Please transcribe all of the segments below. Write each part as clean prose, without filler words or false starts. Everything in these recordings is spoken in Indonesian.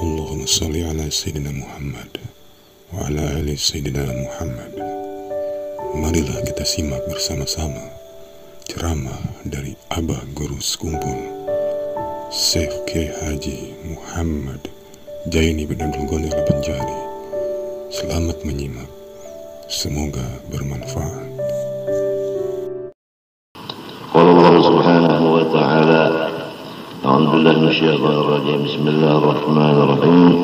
Allahumma salli ala Sayyidina Muhammad wa ala ali Sayyidina Muhammad. Marilah kita simak bersama-sama ceramah dari Abah Guru Sekumpul Syekh Kiai Haji Muhammad Jaini bin Abdul Ghani Al-Banjari. Selamat menyimak, semoga bermanfaat. Qala Allah subhanahu wa ta'ala, a'udzu billahi minasyaitonir rajim, bismillahirrahmanirrahim.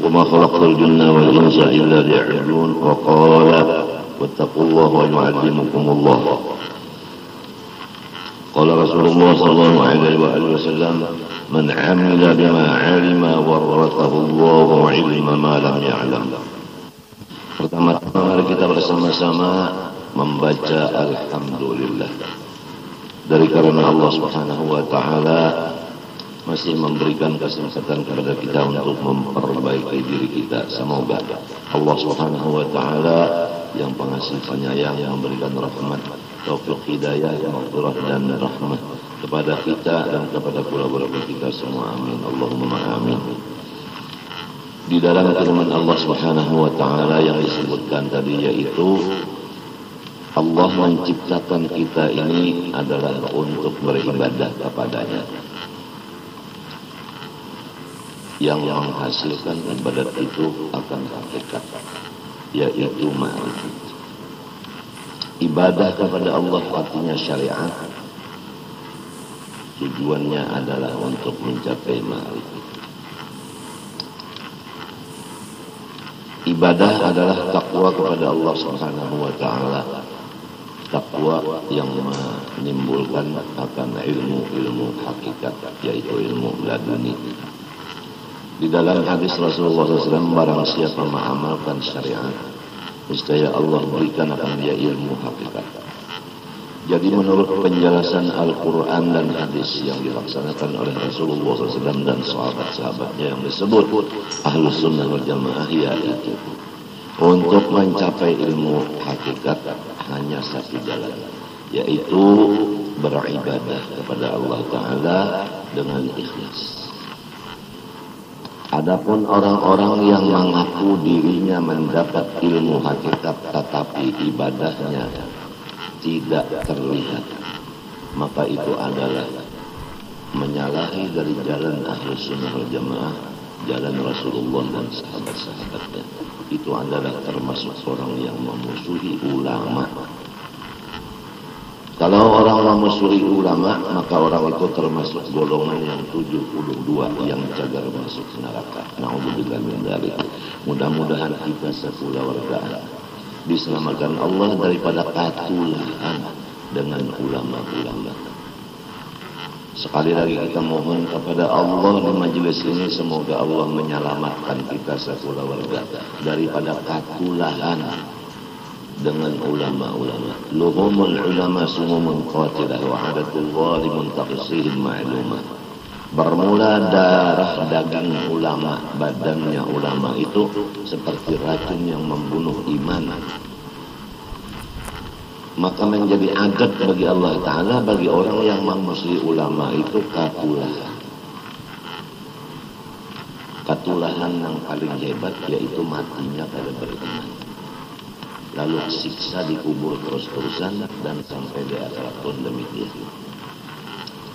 Wa ma khalaqtul jinna wal insa illa liya'budun wa qala wattaqullaha wa yu'allimukumullah. Qala Rasulullah sallallahu alaihi wa sallam, man 'amila bima 'alima warathahu Allahu 'ilma ma lam ya'lam. Pertama-tama mari kita bersama-sama membaca Alhamdulillah. Dari karena Allah subhanahu wa ta'ala masih memberikan kesempatan kepada kita untuk memperbaiki diri kita. Semoga Allah subhanahu wa ta'ala yang pengasih penyayang, yang memberikan rahmat, taufik, hidayah, maghfirah dan rahmat kepada kita dan kepada keluarga kita semua. Amin. Allahumma amin. Di dalam firman Allah subhanahu wa ta'ala yang disebutkan tadi, yaitu Allah menciptakan kita ini adalah untuk beribadah kepadanya. Yang menghasilkan ibadat itu akan hakikat, yaitu ma'rifat. Ibadah kepada Allah artinya syariat. Tujuannya adalah untuk mencapai ma'rifat. Ibadah adalah takwa kepada Allah subhanahu wa ta'ala. Takwa yang menimbulkan akan ilmu hakikat, yaitu ilmu laduni. Di dalam hadis Rasulullah SAW, barang siapa mengamalkan syariat, niscaya Allah berikan akan dia ilmu hakikat. Jadi menurut penjelasan Al-Quran dan hadis yang dilaksanakan oleh Rasulullah SAW dan sahabat-sahabatnya yang disebut Ahlus Sunnah wal Jamaah, yaitu untuk mencapai ilmu hakikat hanya satu jalan, yaitu beribadah kepada Allah Ta'ala dengan ikhlas. Adapun orang-orang yang mengaku dirinya mendapat ilmu hakikat tetapi ibadahnya tidak terlihat, maka itu adalah menyalahi dari jalan Ahlus Sunnah wal Jamaah, jalan Rasulullah dan sahabat-sahabatnya. Itu adalah termasuk orang yang memusuhi ulama. Kalau orang memusuhi ulama, maka orang itu termasuk golongan yang 72 yang cagar masuk neraka. Na'udzubillah min dzalik. Mudah-mudahan kita sekeluarga diselamatkan Allah daripada ketulahan dengan ulama-ulama. Sekali lagi kita mohon kepada Allah di majelis ini, semoga Allah menyelamatkan kita sekeluarga daripada ketulahan dengan ulama-ulama. Luhumul ulama sumumun qatilah wa adatul zalimun taqsihim ma'lumah. Bermula darah daging ulama, badannya ulama itu seperti racun yang membunuh iman. Maka menjadi adat bagi Allah Ta'ala, bagi orang yang memusuhi ulama itu ketulahan. Ketulahan yang paling hebat yaitu matinya pada beriman, lalu siksa dikubur terus-terusan dan sampai di akhirat pun demikian.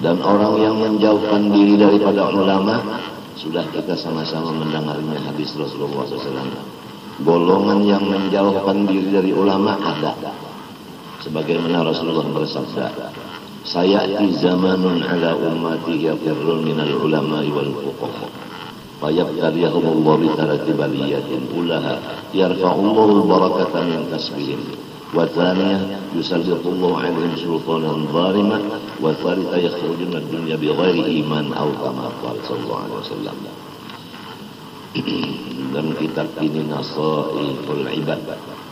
Dan orang yang menjauhkan diri daripada ulama, sudah kita sama-sama mendengarnya hadis Rasulullah SAW. Golongan yang menjauhkan diri dari ulama ada. Sebagaimana Rasulullah bersabda, sayati zamanun ala ummati yafirrun minal ulama'i wal fuqaha. Fayabtaliyahumullahu bitarati baliyatin ulaha yarfa'ullahu barakatan min kasbihim. Wa thaniyah yusallitullahu alaihim sultanan zaliman. Wa thalithah yakhrujuna ad-dunya bighairi iman aw kama qala sallallahu alaihi wasallam. Dan kitab ini Nasaihul Ibad.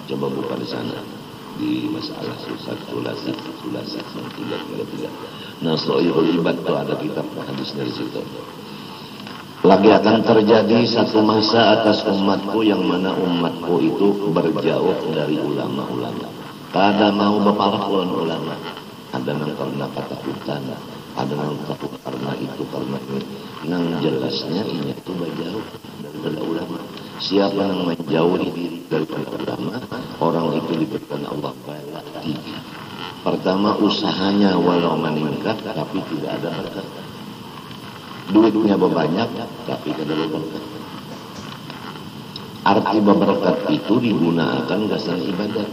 Coba buka di sana, di masalah sulasi yang 333. Nasaihul Ibad itu ada kitab hadis dari situ. Lagi akan terjadi satu masa atas umatku yang mana umatku itu berjauh dari ulama-ulama. Kada mau berpalakuan ulama. Ada yang karena ketakutan, ada yang tahu karena itu karena ini. Nang jelasnya ini itu menjauh daripada ulama. Siapa yang menjauhi diri daripada ulama, orang itu diberikan Allah bala 3. Pertama, usahanya walau meningkat tapi tidak ada berkat. Duitnya banyak tapi tidak ada berkat. Arti berkat itu digunakan dasar ibadah.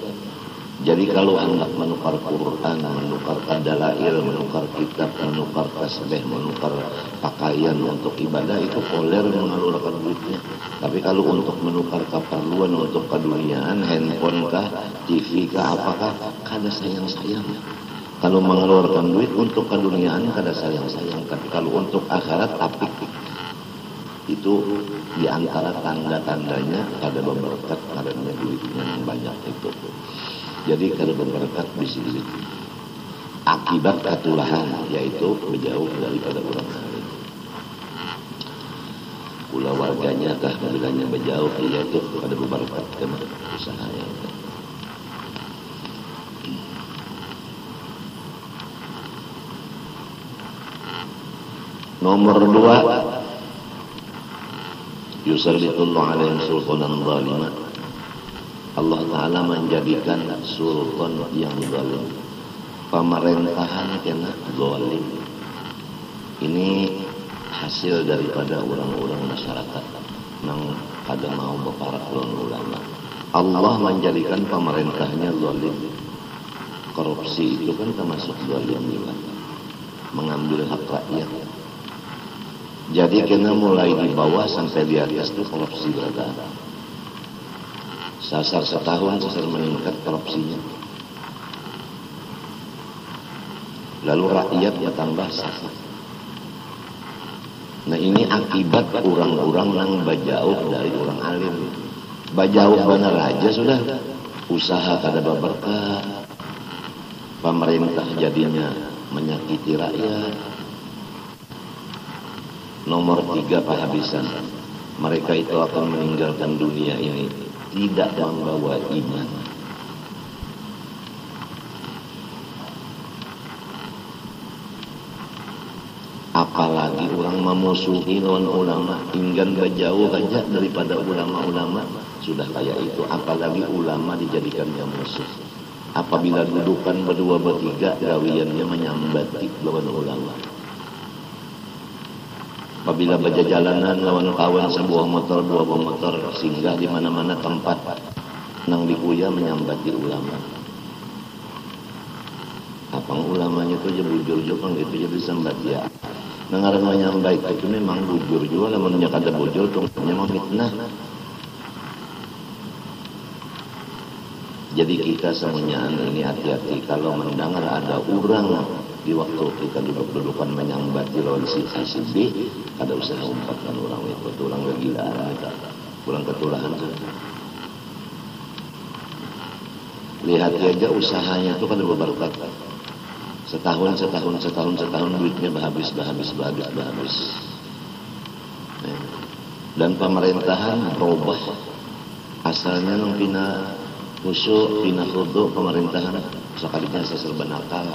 Jadi kalau hendak menukar Quran, menukar dalail, menukar kitab, menukar tasbih, menukar pakaian untuk ibadah, itu koler mengalurkan duitnya. Tapi kalau untuk menukar keperluan, untuk keduniaan, handphone kah, TV kah, apakah, kada sayang-sayang. Kalau mengeluarkan duit untuk keduniaan, kada sayang-sayang. Tapi kalau untuk akhirat, apik. Itu diantara tanda-tandanya ada berkat karena duitnya yang banyak itu. Jadi kalau berkat di sini akibat ketulahan, yaitu menjauh daripada orang lain. Pula warganya kah bilangnya menjauh, yaitu ada berkat karena usahanya. Nomor 2, yusallitullahu alaihim sultanan zaliman. Allah Ta'ala menjadikan sultan yang zalim, pemerintahan kena zalim. Ini hasil daripada orang-orang masyarakat yang kada mau berparak lawan ulama. Allah menjadikan pemerintahnya zalim. Korupsi itu kan termasuk zalim juga, mengambil hak rakyat. Jadi kena mulai di bawah sampai di atas itu korupsi berada. Sasar setahun meningkat korupsinya. Lalu rakyat bertambah sakit. Nah ini akibat orang-orang yang berjauh dari orang alim. Berjauh benar aja sudah. Usaha kada berberkah. Pemerintah jadinya menyakiti rakyat. Nomor 3 penghabisan. Mereka itu akan meninggalkan dunia ini tidak membawa iman. Apalagi orang memusuhi lawan ulama, ingin berjauh aja daripada ulama-ulama, sudah kayak itu. Apalagi ulama dijadikannya musuh. Apabila dudukan berdua bertiga, gawiannya menyambati lawan ulama. Apabila berjalanan lawan kawan sebuah motor, 2 motor, singgah di mana-mana tempat nang dikuya menyambati ulama. Apang ulamanya itu aja bujur juga gitu jadi sambat ya. Nangaran menyambai itu memang bujur juga, namun kada bujur tuh memang fitnah. Jadi kita semuanya ini hati-hati kalau mendengar ada orang di waktu kita duduk-dudukan menyambati lawan si A si B, kada usah umpatkan orang itu, orang kegilaan kita, orang ketulahan saja. Lihat aja usahanya itu kada berberkat. Setahun duitnya habis. Dan pemerintahan berubah. Asalnya nang pina khusyuk, pina khudu pemerintahan sekalinya serba nakal.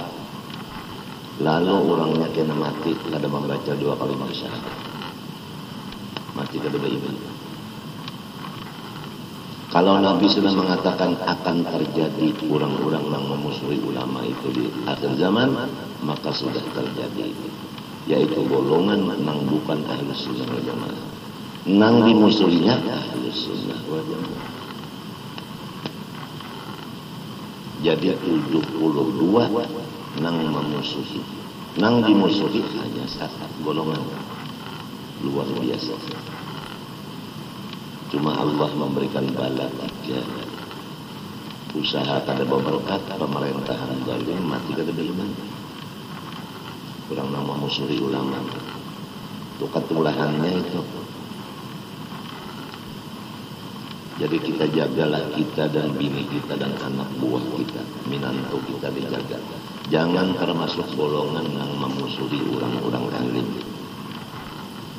Lalu orangnya kena mati, kada membaca 2 kalimat syahadat. Mati kada beriman. Kalau Nabi sudah mengatakan akan terjadi orang-orang yang memusuhi ulama itu di akhir zaman, maka sudah terjadi. Yaitu golongan yang bukan Ahlus Sunnah wal Jamaah. Nang dimusuhinya Ahlus Sunnah wal Jamaah. Jadi 72 nang memusuhi. Nang dimusuhi hanya 1 golongan. Luar biasa. Cuma Allah memberikan bala 3. Usaha kada berberkat, pemerintahan zalim, mati kada beriman. Kurang nama memusuhi ulama. Itu ketulahannya itu. Jadi kita jagalah kita dan bini kita dan anak buah kita, minantu kita dijaga. Jangan termasuk golongan yang memusuhi orang-orang alim.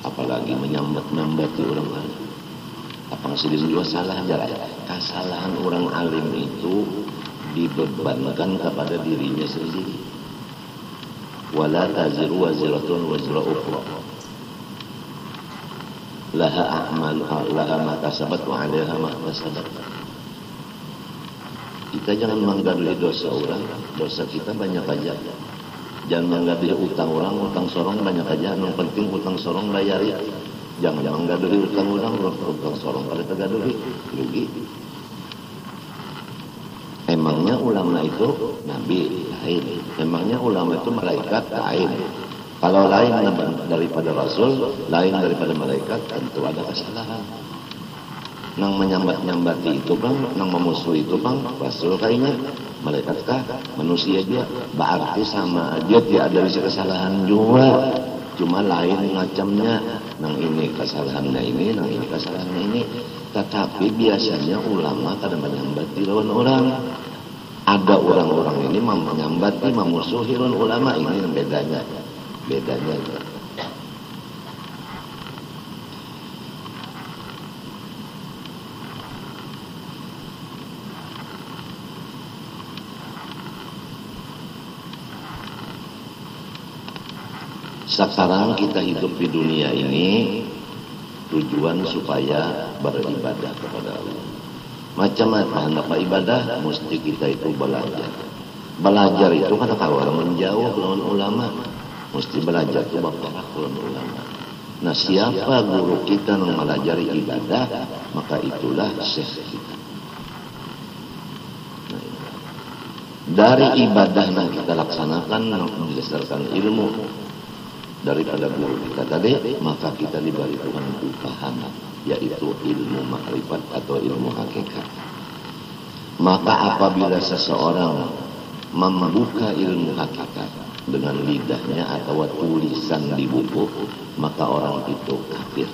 Apalagi menyambat-nyambati orang alim. Apa sedih juga salah jalan. Kesalahan orang alim itu dibebankan kepada dirinya sendiri. wala taziru waziratun wazra ukhra, laha a'maluha laha ma kasabat wa 'alaiha ma kasabat. Kita jangan menggaduhi dosa orang, dosa kita banyak aja. Jangan menggaduhi utang orang, utang sorong banyak aja. Yang penting utang sorong bayari. Jangan menggaduhi utang orang, utang sorong pada tergaduhi, rugi. Emangnya ulama itu nabi lain, emangnya ulama itu malaikat lain. Kalau lain daripada rasul, lain daripada malaikat, tentu ada kesalahan. Nang menyambat-nyambati itu bang, nang memusuhi itu bang, rasul kayaknya, malaikat kah, manusia juga, berarti sama aja, tidak ada bisa kesalahan juga, cuma lain macamnya, nang ini kesalahannya ini, nang ini kesalahannya ini. Tetapi biasanya ulama kadang menyambati lawan orang. Ada orang-orang ini menyambati, memusuhi lawan ulama, ini bedanya. Sekarang kita hidup di dunia ini tujuan supaya beribadah kepada Allah. Macam-macam apa ibadah, mesti kita itu belajar. Belajar itu kata kalau orang menjauh lawan ulama, mesti belajar itu bapak lawan ulama. Nah, siapa guru kita yang melajari ibadah, maka itulah syekh kita. Dari ibadah yang kita laksanakan berdasarkan ilmu daripada guru kita tadi, maka kita diberi Tuhan upahan, yaitu ilmu makrifat atau ilmu hakikat. Maka apabila seseorang membuka ilmu hakikat dengan lidahnya atau tulisan di buku, maka orang itu kafir.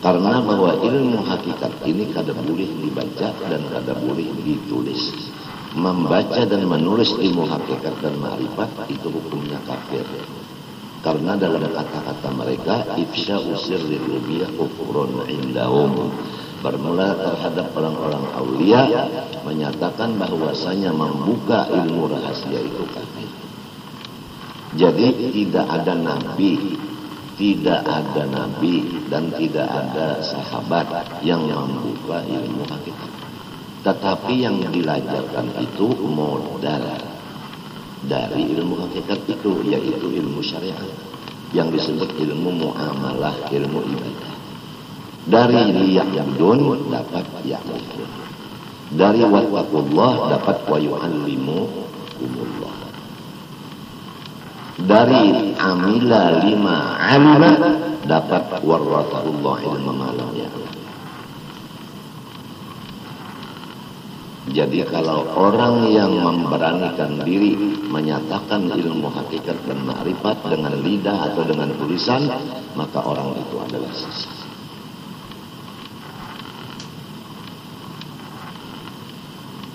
Karena bahwa ilmu hakikat ini kada boleh dibaca dan kada boleh ditulis. Membaca dan menulis ilmu hakikat dan makrifat itu hukumnya kafir. Karena dalam kata-kata mereka, ifsya'u sirri rubiyah kufrun indahum. Bermula terhadap orang-orang aulia menyatakan bahwasanya membuka ilmu rahasia itu kafir. Jadi tidak ada nabi dan tidak ada sahabat yang membuka ilmu hakikat. Tetapi yang dilajarkan itu modal dari ilmu hakikat itu, yaitu ilmu syariat yang disebut ilmu muamalah, ilmu ibadah. Dari liya'budun dapat ya'budun, dari wattaqullah dapat wa yu'allimukumullah, dari amila lima alima dapat warratahullah ilma ma lam ya'lam. Jadi kalau orang yang memberanikan diri menyatakan ilmu hakikat dan makrifat dengan lidah atau dengan tulisan, maka orang itu adalah sesat.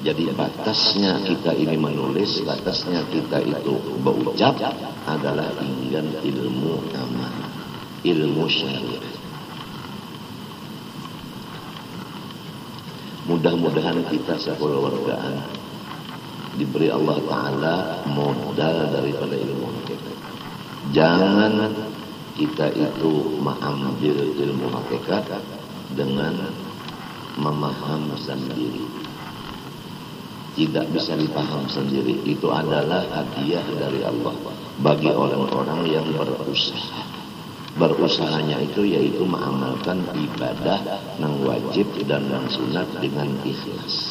Jadi batasnya kita ini menulis, batasnya kita itu berucap adalah ingin ilmu amal, ilmu syariat. Mudah-mudahan kita sekeluargaan diberi Allah Ta'ala modal daripada ilmu hakikat. Jangan kita itu mengambil ilmu hakikat dengan memaham sendiri. Tidak bisa dipaham sendiri. Itu adalah hadiah dari Allah bagi orang-orang yang berusaha. Berusahanya itu yaitu mengamalkan ibadah yang wajib dan yang sunat dengan ikhlas.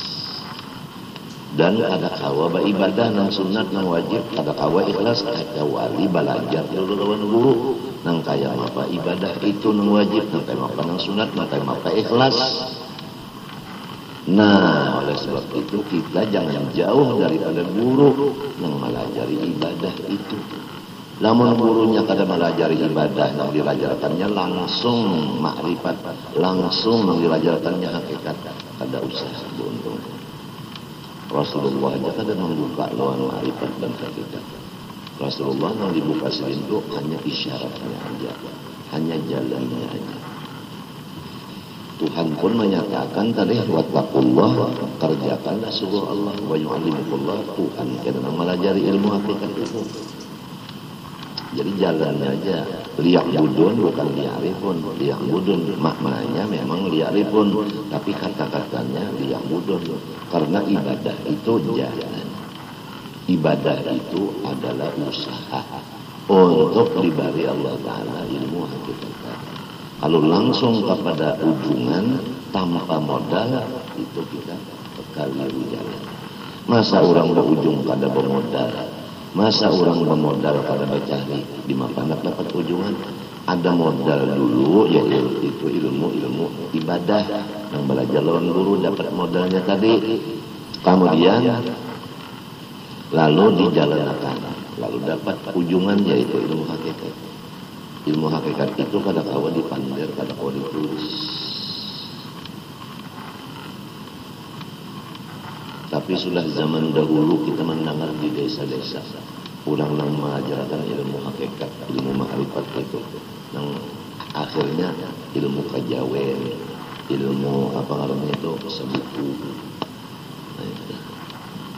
Dan ada kawa ibadah yang sunat yang wajib, ada kawa ikhlas, ada wali belajar dulu lawan guru nang kaya apa ibadah itu yang wajib, nang kaya apa yang sunat, nang kaya apa ikhlas. Nah, oleh sebab itu kita jangan jauh daripada guru yang melajari ibadah itu. Namun gurunya kada melajari ibadah, yang dilajarkannya langsung makrifat, langsung yang dilajarkannya hakikat, kada usah beruntung. Rasulullah aja kada membuka lawan makrifat dan hakikat. Rasulullah yang dibuka selintu hanya isyaratnya aja, hanya jalannya aja. Tuhan pun menyatakan tadi wattaqullah, kerjakanlah sungguh Allah, wa yu'allimukumullah, Tuhan karena melajari ilmu hakikat itu. Jadi jalannya aja liya'budun bukan liya'rifun. Liya'budun maknanya memang liya'rifun, tapi kata-katanya liya'budun. Karena ibadah itu jalan. Ibadah itu adalah usaha untuk diberi Allah Ta'ala ilmu hakikat. Kalau langsung kepada ujungan tanpa modal, itu kita keliru jalan. Masa orang berujung pada bermodal? Masa orang bermodal pada mencari di mana dapat ujungan? Ada modal dulu, yaitu ilmu ibadah. Yang belajar lawan guru dapat modalnya tadi. Kemudian lalu dijalankan, lalu dapat ujungan yaitu ilmu hakikat. Ilmu hakikat itu kada kawa dipandir, kada kawa ditulis. Tapi sudah zaman dahulu kita mendengar di desa-desa orang yang mengajarkan ilmu hakikat, ilmu ma'rifat itu, yang akhirnya ilmu kejawen, ilmu apa namanya itu sebuku,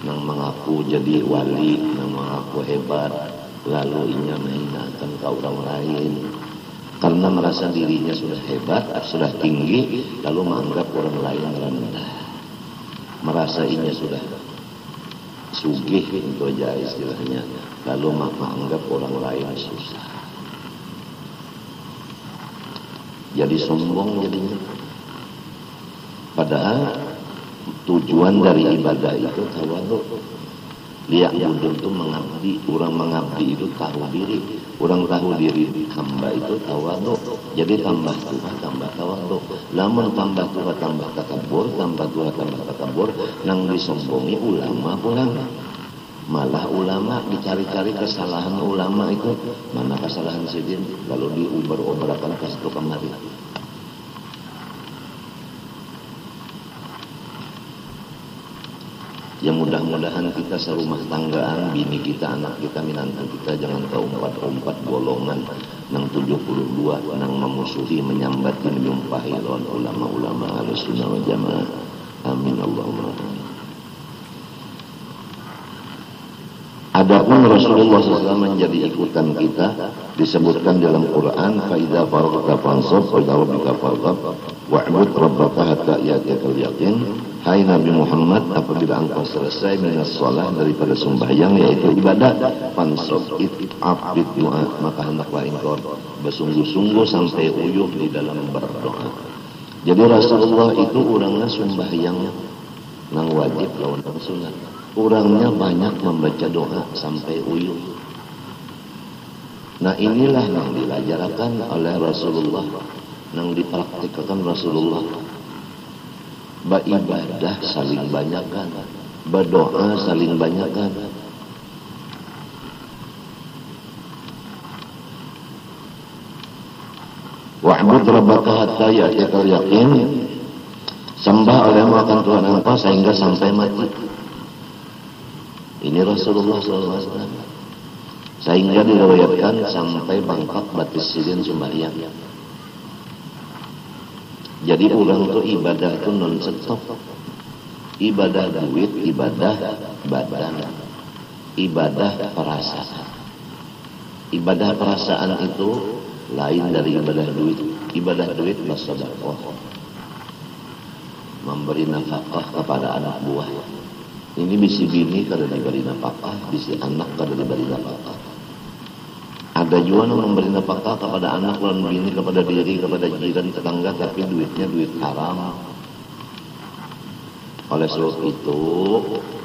yang mengaku jadi wali, yang mengaku hebat, lalu inya menghinakan ke orang lain karena merasa dirinya sudah hebat, sudah tinggi, lalu menganggap orang lain rendah. Merasa inya sudah sugih, itu aja istilahnya, lalu menganggap orang lain susah. Jadi sombong jadinya. Padahal tujuan dari ibadah itu tawadhu. Liya'budun itu mengabdi, orang mengabdi itu tahu diri. Orang tahu diri hamba itu tawadhu. Jadi tambah Tuhan tambah tawadhu. Lamun tambah Tuhan tambah takabur, tambah Tuhan tambah takabur, nang disombongi ulama pulang. Malah ulama dicari-cari kesalahan ulama itu, mana kesalahan sidin, lalu diuber-uberakan ke situ kemari. Yang mudah-mudahan kita serumah tanggaan, bini kita, anak kita, minantu kita jangan keumpat-umpat golongan nang 72 nang memusuhi, menyambati, menyumpahi lawan ulama-ulama Ahlussunnah wal Jamaah. Amin Allahumma amin. Adapun Rasulullah SAW menjadi ikutan kita disebutkan dalam Quran, faida faragta fansab wa ila rabbika farghab wa'bud rabbaka hatta ya'tiyakal yaqin. Hai Nabi Muhammad, apabila engkau selesai minas shalah daripada sembahyang yaitu ibadah, fansab abid doa, maka hendaklah engkau bersungguh-sungguh sampai uyuh di dalam berdoa. Jadi Rasulullah itu orangnya sembahyang nang wajib lawan nang sunat. Orangnya banyak membaca doa sampai uyuh. Nah inilah yang diajarkan oleh Rasulullah, yang dipraktikkan Rasulullah. Beribadah saling banyakkan, berdoa saling banyakkan. Wa'bud rabbaka hatta ya'tiyakal yaqin. Sembah olehmu akan Tuhan engkau sehingga sampai mati. Ini Rasulullah SAW. Sehingga diriwayatkan sampai bangkak batis sidin sembahyang. Jadi orang itu ibadah itu non-stop. Ibadah duit, ibadah badan, ibadah perasaan. Ibadah perasaan itu lain dari ibadah duit. Ibadah duit bersedekah, memberi nafkah kepada anak buah. Ini bisi bini kada diberi nafkah, bisi anak kada diberi nafkah. Ada juga yang memberi nafkah kepada anak dan bini, kepada diri, kepada jiran, tetangga, tapi duitnya duit haram. Oleh sebab itu,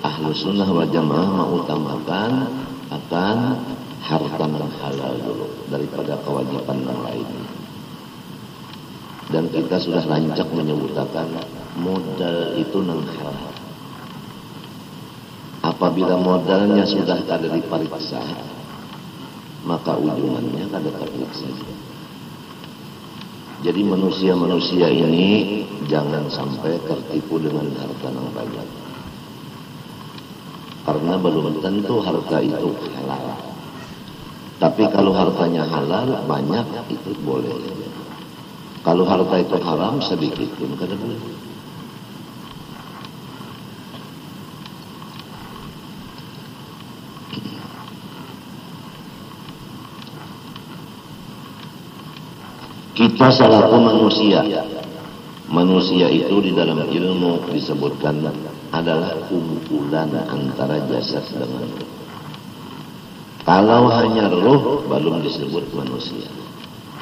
Ahlussunnah wal Jamaah mengutamakan akan harta yang halal dulu daripada kewajiban yang lain. Dan kita sudah lancak menyebutkan modal itu yang halal. Apabila modalnya sudah kada diperiksa, maka ujungannya kada terperiksa. Jadi manusia-manusia ini jangan sampai tertipu dengan harta yang banyak. Karena belum tentu harta itu halal. Tapi kalau hartanya halal banyak itu boleh. Kalau harta itu haram sedikit pun kada boleh. Kita selaku manusia, manusia itu di dalam ilmu disebutkan adalah kumpulan antara jasad dengan roh. Kalau hanya roh belum disebut manusia.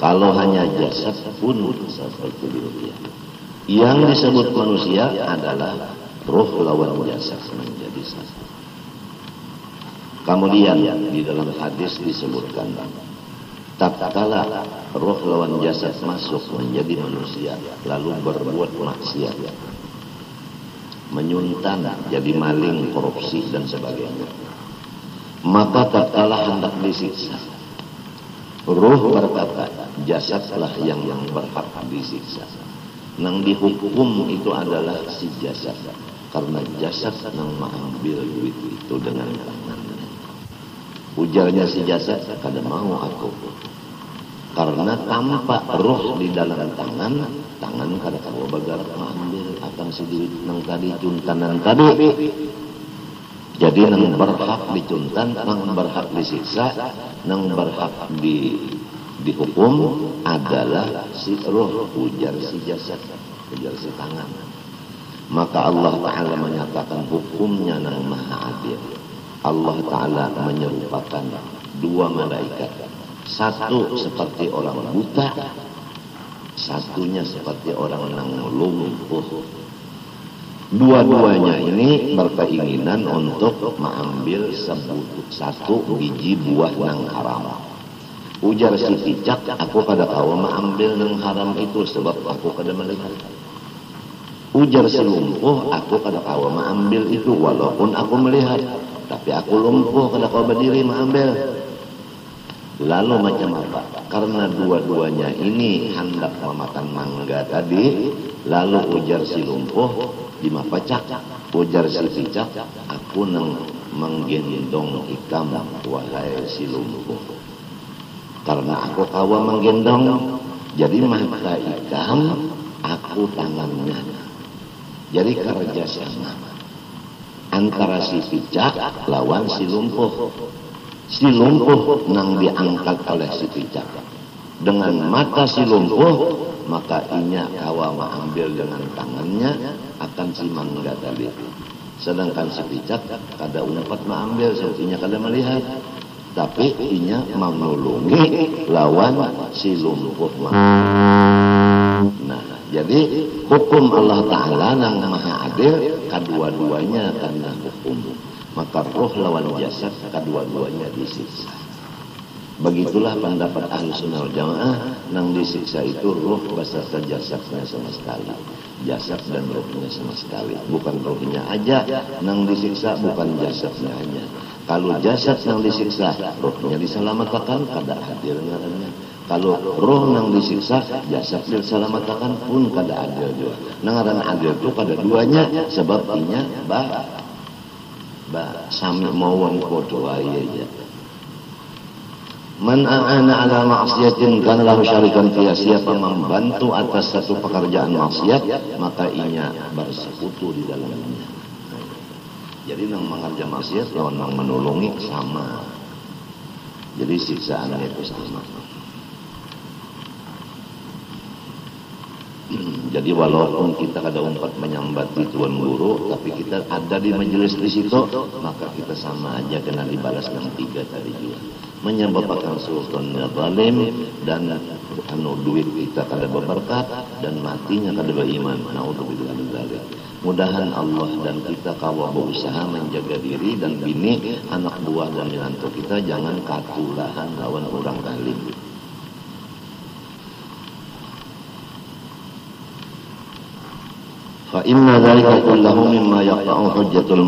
Kalau hanya jasad pun seperti demikian. Yang disebut manusia adalah roh lawan jasad menjadi satu. Kemudian di dalam hadis disebutkan, tatkala roh lawan jasad masuk menjadi manusia, lalu berbuat maksiat, menyuntan, jadi maling, korupsi dan sebagainya, maka tatkala hendak disiksa, roh berkata, jasadlah yang berhak disiksa. Nang dihukum itu adalah si jasad, karena jasad nang mengambil duit itu dengan tangannya. Ujarnya si jasad, kada mau aku, karena tanpa roh di dalam tangan kada tahu bergerak mengambil akan si duit nang tadi cuntanan tadi. Jadi nang berhak dicuntan, nang berhak disiksa, nang berhak dihukum adalah si roh, ujar si jasad, ujar si tangan. Maka Allah Ta'ala menyatakan hukumnya nang maha adil. Allah Ta'ala menyerupakan dua malaikat, satu seperti orang buta, satunya seperti orang nang lumpuh. Dua-duanya ini berkeinginan untuk mengambil satu biji buah nang haram. Ujar si picak, aku kada tahu mengambil nang haram itu sebab aku kada melihat. Ujar si lumpuh, aku kada tahu mengambil itu walaupun aku melihat, tapi aku lumpuh kada tahu berdiri mengambil. Lalu macam apa? Karena dua-duanya ini hendak memakan mangga tadi, lalu ujar si lumpuh, dimapacak, ujar si picak, aku nang menggendong ikam wahai si lumpuh. Karena aku kawa menggendong, jadi mata ikam, aku tangannya. Jadi kerja sama antara si picak lawan si lumpuh. Si lumpuh nang diangkat oleh si picak dengan mata si lumpuh, maka inya kawa mengambil dengan tangannya akan si mangga tadi. Sedangkan si picak kada umpat mengambil, sepertinya kada melihat, tapi inya menolongi lawan si lumpuh. Nah, jadi hukum Allah Ta'ala nang maha adil, kedua-duanya karena hukum. Maka roh lawan jasad kedua-duanya disiksa. Begitulah pendapat Ahlussunnah wal Jamaah, nang disiksa itu roh beserta jasadnya sama sekali. Jasad dan rohnya sama sekali. Bukan rohnya aja nang disiksa, bukan jasadnya aja. Kalau jasad nang disiksa, rohnya diselamatkan, kada adil ngarannya. Kalau roh nang disiksa, jasad diselamatkan pun kada adil juga. Nang ngaran adil itu kada duanya, sebab inya sami mawang kodoh aja. Man a'ana ala maksiatin kana lahu syarikan fiha, siapa membantu atas satu pekerjaan maksiat, maka inya bersekutu di dalamnya. Jadi nang mengerja maksiat lawan nang menolongi sama. Jadi siksaannya itu sama. Jadi walaupun kita kada umpat menyambat di tuan guru, tapi kita ada di majelis di situ, maka kita sama aja kena dibalas dengan tiga tadi juga. Menyebabkan sultannya zalim dan duit kita kada berberkat dan matinya kada beriman. Naudzubillah min dzalik. Mudahan Allah dan kita kawa berusaha menjaga diri dan bini, anak buah dan menantu kita jangan katulahan lawan orang zalim. Fa inna dzalika kullahu mimma yaqta'u hujjatul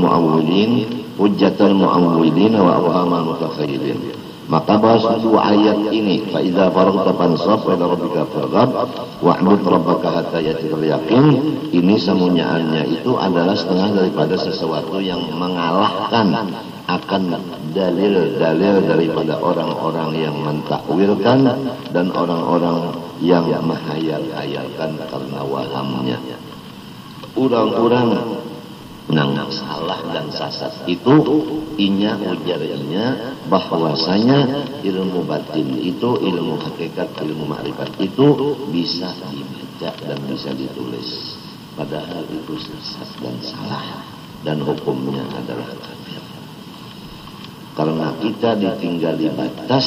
mu'awwilin wa awhamal mutakhayilin. Maka bahas dua ayat ini, fa idza faraghta fansab wa ila rabbika farghab wa'bud rabbaka hatta ya'tiyakal yaqin, ini semunyaannya itu adalah setengah daripada sesuatu yang mengalahkan akan dalil-dalil daripada orang-orang yang mentakwilkan dan orang-orang yang menghayal-hayalkan karena wahamnya. Orang-orang nang salah dan sasat itu inya ujarnya bahwasanya ilmu batin itu, ilmu hakikat, ilmu makrifat itu bisa dibaca dan bisa ditulis, padahal itu sesat dan salah dan hukumnya adalah kafir. Karena kita ditinggali batas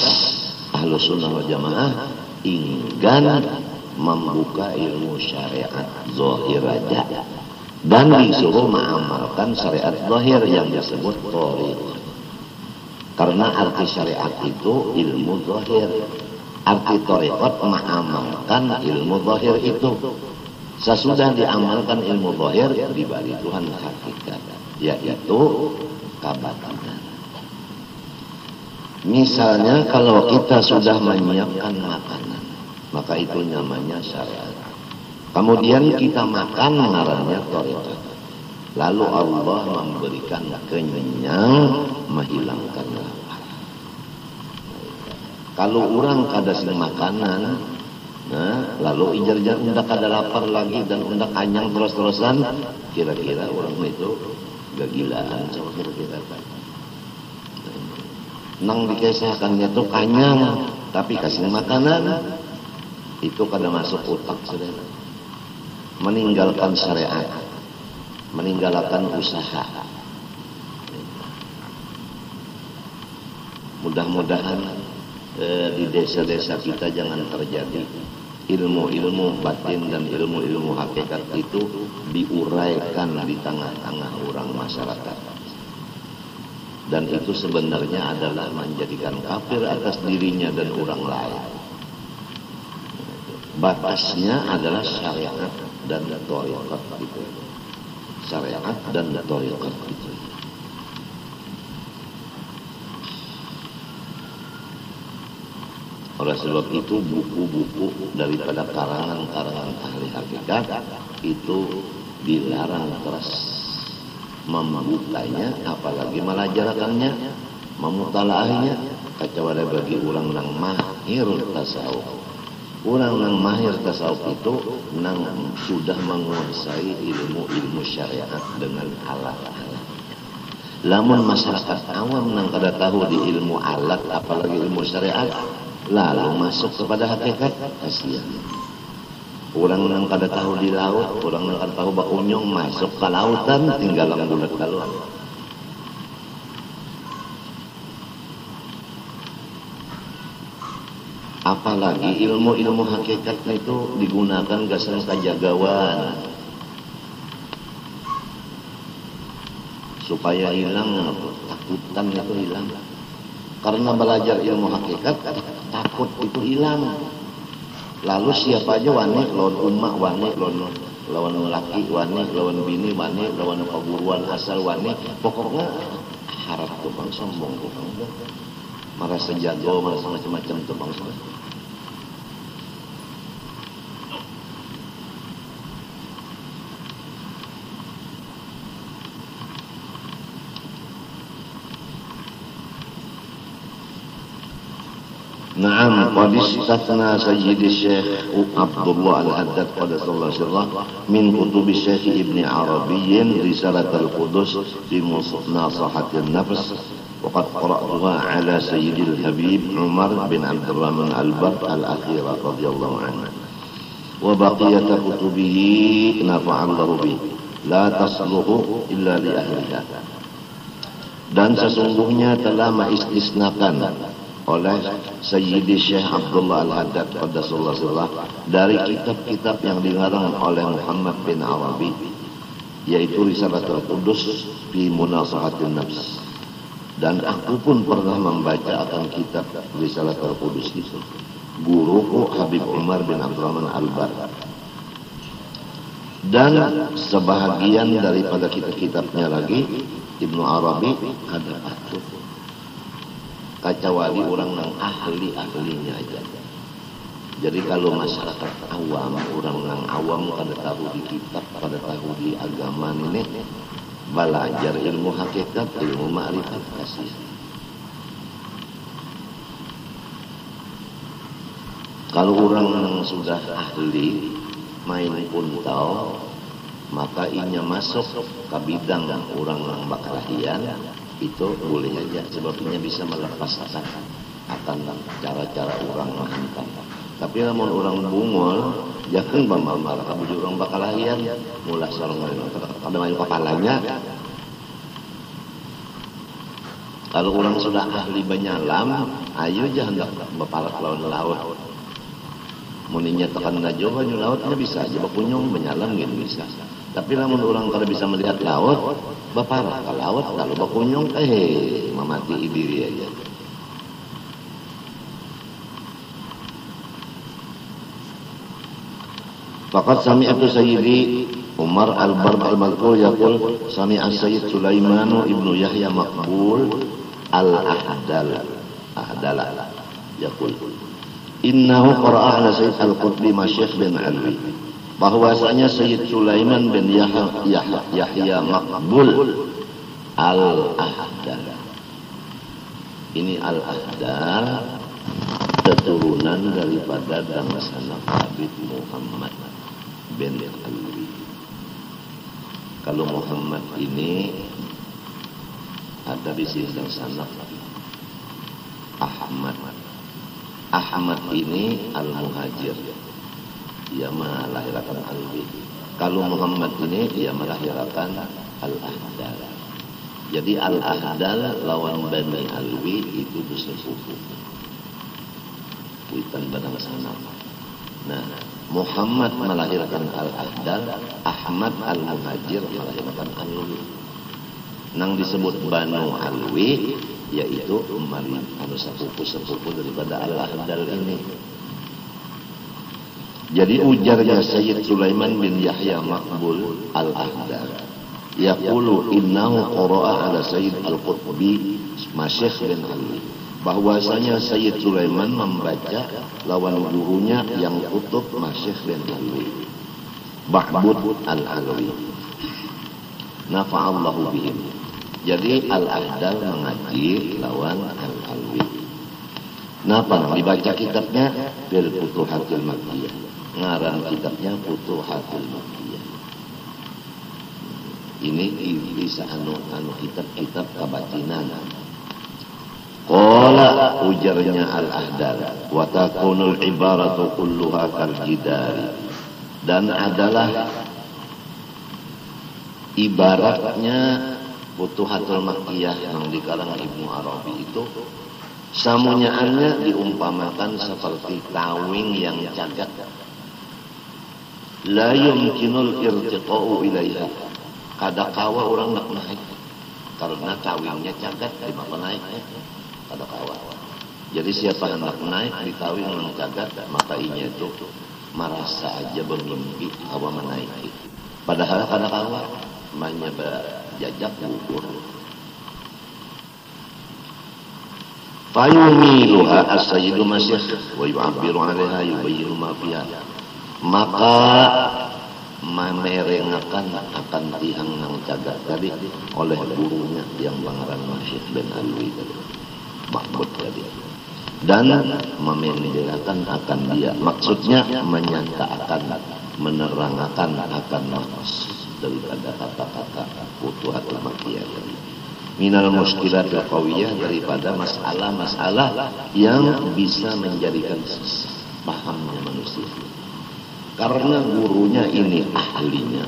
Ahlus Sunnah wal Jamaah enggan membuka ilmu syariat zahir aja dan disuruh mengamalkan syariat zahir yang disebut thariqah. Karena arti syariat itu ilmu zahir, arti thariqah mengamalkan ilmu zahir itu. Sesudah diamalkan ilmu zahir diberi Tuhan hakikat, yaitu kabatinan. Misalnya kalau kita sudah menyiapkan makanan, maka itu namanya syariat. Kemudian kita makan ngarannya thariqah. Lalu Allah memberikan kenyang, menghilangkan lapar. Kalau orang kada sing makanan, nah, lalu ijar-ijar undak kada lapar lagi dan undak anyang terus-terusan, kira-kira orang itu kegilaan sama kira-kira. Nang dikisahkannya itu kanyang, tapi kasih makanan itu kada masuk otak saudara. Meninggalkan syariat, meninggalkan usaha. Mudah-mudahan di desa-desa kita jangan terjadi ilmu-ilmu batin dan ilmu-ilmu hakikat itu diuraikan di tengah-tengah orang masyarakat. Dan itu sebenarnya adalah menjadikan kafir atas dirinya dan orang lain. Batasnya adalah syariat dan thariqah itu. Syariat dan thariqah itu. Oleh sebab itu buku-buku daripada karangan-karangan ahli hakikat itu dilarang keras membukanya, apalagi melajarkannya, memutalaahnya, kecuali bagi orang yang mahir tasawuf. Orang yang mahir tasawuf itu nang sudah menguasai ilmu-ilmu syariat dengan alat-alat. Lamun masyarakat awam nang kada tahu di ilmu alat, apalagi ilmu syariat, lalu masuk kepada hakikat, kasihan. Orang yang kada tahu di laut, orang yang kada tahu bakunyong masuk ke lautan, tinggal bulat kaluan. Apalagi ilmu-ilmu hakikat itu digunakan gasan kajagawan supaya hilang takutan itu hilang. Karena belajar ilmu hakikat takut itu hilang. Lalu siapa aja wani lawan umat, wani lawan laki, wani lawan bini, wani lawan perguruan asal, wani pokoknya harap tukang sombong, tukang merasa jago, merasa macam-macam tukang sombong. Naam, qad istathna Sayyid Syekh Abdullah Al-Haddad qaddasallahu sirrah min kutub Syekh Ibn Arabi Risalat Al-Qudus fi Nasahatin Nafs wa qad qara'tuha ala Sayyid Al-Habib Umar bin Abdurrahman Al-Bar Al-Akhirah radhiyallahu anhu wa baqiyat kutubihi nafa'allahu bihi la tasluhu illa li ahliha. Dan sesungguhnya telah mengistisnakan oleh Sayyidi Syekh Abdullah Al-Haddad qaddasallahu sirrah dari kitab-kitab yang dikarang oleh Muhammad bin Arabi, yaitu Risalat Al-Qudus fi Munasahatin Nafs. Dan aku pun pernah membaca akan kitab Risalat Al-Qudus itu, guruku Habib Umar bin Abdurrahman Al-Bar. Dan sebahagian daripada kitab-kitabnya lagi Ibnu Arabi ada atur, kecuali orang yang ahli-ahlinya aja. Jadi kalau masyarakat awam, orang yang awam kada tahu di kitab, kada tahu di agama ini, belajar ilmu hakikat, ilmu ma'rifat kasih. Kalau orang yang sudah ahli, main pun tahu, maka inya masuk ke bidang orang bakalahian itu boleh aja, sebab inya bisa melepaskan akan cara-cara orang menghantam. Tapi namun orang bungol jangan bambal kabuju orang bakalahian mulai sarung kada main kepalanya. Kalau orang sudah ahli banyalam, ayo jangan baparak lawan laut. Muninya tekan najoba nyu lautnya bisa aja bakunyong banyalam gitu bisa. Tapi namun orang kada bisa melihat laut, baparak ke laut kalau bakunyong mamati diri aja. Faqad sami'tu sayyidi Umar al-Barb al-Malkur yaqul sami'a Sayyid Sulaiman ibnu Yahya Maqbul al-Ahdal yaqul innahu qara'a ala Sayyid al-Qutbi Masyikh bin Alwi, bahwasanya Sayyid Sulaiman bin Yahya Maqbul al-Ahdal, ini al-Ahdal keturunan daripada Dangsana Habib Muhammad bin Alwi. Kalau Muhammad ini ada di sini Dangsana Ahmad ini al-Muhajir, dia melahirkan Alwi. Kalau Muhammad ini dia melahirkan al-Ahdal. Jadi al-Ahdal lawan Bani Alwi itu bersepupu witan badang sana. Nah, Muhammad melahirkan al-Ahdal, Ahmad al-Muhajir melahirkan Alwi. Nang disebut Banu Alwi yaitu sepupu daripada al-Ahdal ini. Jadi ujarnya Sayyid Sulaiman bin Yahya Maqbul al-Ahdal, yaqulu innahu qara'a ala Sayyid al-Qutbi Masyikh bin Alwi, bahwasanya Sayyid Sulaiman membaca lawan gurunya yang kutub Masyikh bin Alwi, Bahbud al-Alwi, nafa'allahu bihim. Jadi al-Ahdal mengaji lawan al-Alwi. Napa dibaca kitabnya Bil Futuhatil Makkiyah, ngaran kitabnya Futuhatil Makkiyah. Ini bisa anu kitab kabatinan. Qala ujarnya al-Ahdal wa takunul ibaratu kulluha kal jidari, dan adalah ibaratnya Futuhatul Makkiyah yang di kalangan Ibnu Arabi itu samunyaannya diumpamakan seperti tawing yang cacat, la yumkinul irtiqa'u ilaiha, kada kawa orang nak naik karena tawingnya cacat, di mana naiknya kada kawa. Jadi siapa hendak naik di tawing yang cacat, maka inya itu merasa aja bermimpi kawa menaiki, padahal kada kawa manya jajak gugur. Fayumiluha as-sayyidu Masyikh wa yu'abbiru 'alaiha yubayyinu ma fiha, maka memerengakan akan tihang nang cagat tadi oleh gurunya yang bangaran Masyikh bin Alwi tadi, Mahmud tadi, dan memendelakan akan dia, maksudnya menyatakan, menerangkan akan maksud daripada kata-kata Futuhatul Makkiyah tadi. Minal muskilatil qawiyah, daripada masalah-masalah yang bisa menjadikan pahamnya manusia. Karena gurunya ini ahlinya,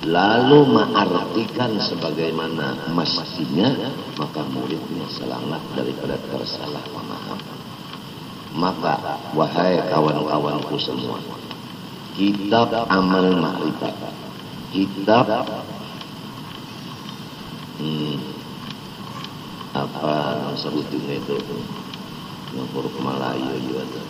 lalu mengartikan sebagaimana mestinya, maka muridnya selamat daripada tersalah paham. Maka wahai kawan-kawanku semua, kitab Amal Ma'rifat, kitab apa yang sebutnya itu yang huruf Melayu juga ada.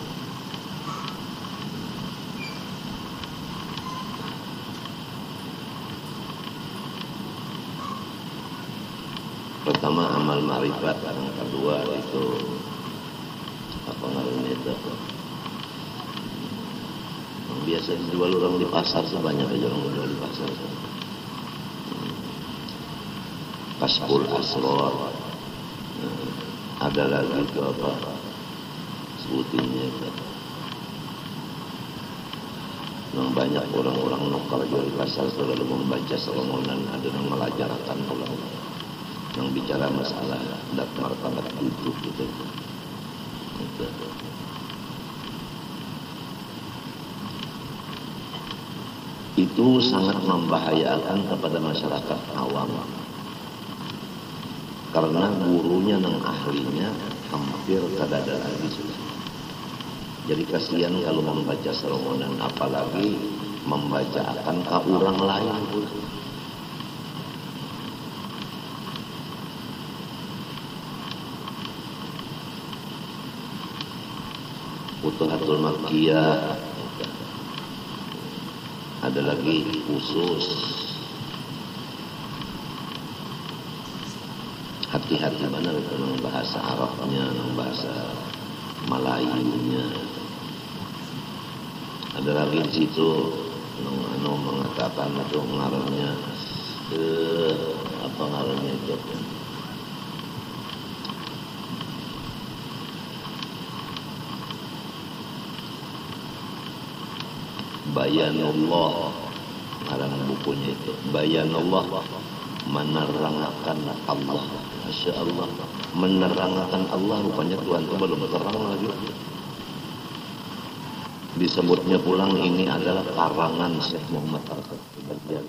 Pertama Amal Ma'rifat, yang kedua itu apa namanya itu yang biasa dijual orang di pasar, sebanyak aja orang jual di pasar. Kasbul Asrar, ada lagi itu apa sebutinnya itu Nang banyak orang-orang nukar juri pasal selalu membaca sermonan ada yang melajarkan ulang. Nang bicara masalah dat martabat hidup gitu. Itu sangat membahayakan kepada masyarakat awam. Karena gurunya nang ahlinya hampir tidak ada lagi sudah. Jadi kasihan kalau membaca sermonan, apalagi membaca akan ke orang lain. Futuhatul Makkiyah, ada lagi khusus. Hati-hati mana dengan bahasa Arabnya, bahasa Melayunya. Ada lagi di situ mengatakan itu ngarannya apa ngarannya itu? Bayanullah, ngaran bukunya itu. Bayanullah, menerangkan Allah. Masya Allah, menerangkan Allah, rupanya Tuhan itu belum terang lagi. Disebutnya pulang ini adalah karangan Syekh Muhammad Arsyad.